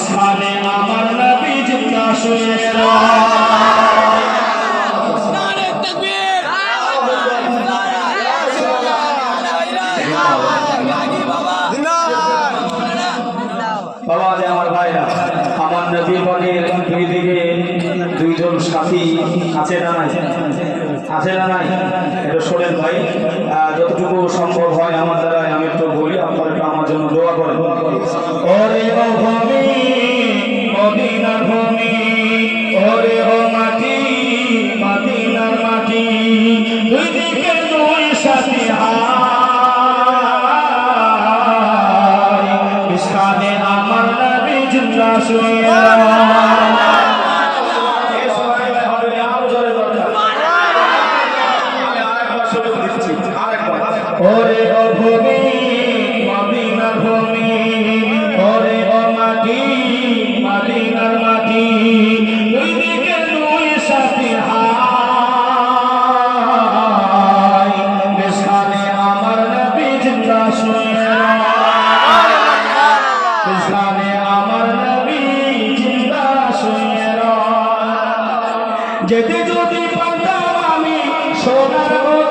বিস্তানে আমার নবী জিন্দা শুয়ে বাবা রে আমার ভাইরা, আমার নবী পাকের দুই দিকে দুইজন সাথী আছে না নাই? আছে না নাই? এটা শোনেন ভাই, যতটুকু সম্ভব হয় আমার দ্বারা আমি একটু বলি, আপনারা একটু আমার জন্য দোয়া করেন। ওরে ও ভূমি, মদিনার ভূমি, ওরে ও মাটি, মদিনার মাটি, দুই দিকে দুই সাথী বিস্তানে আমার নবী জিন্দা শুয়ে ওরে ও ভূমি, মদিনার ভূমি, ওরে ও মাটি, মদিনার মাটি, দুই দিকে দুই সাথী বিস্তানে আমার নবী জিন্দা শুয়ে বিস্তানে আমার নবী জিন্দা শুয়ে যেতে যদি পারতাম আমি সোনার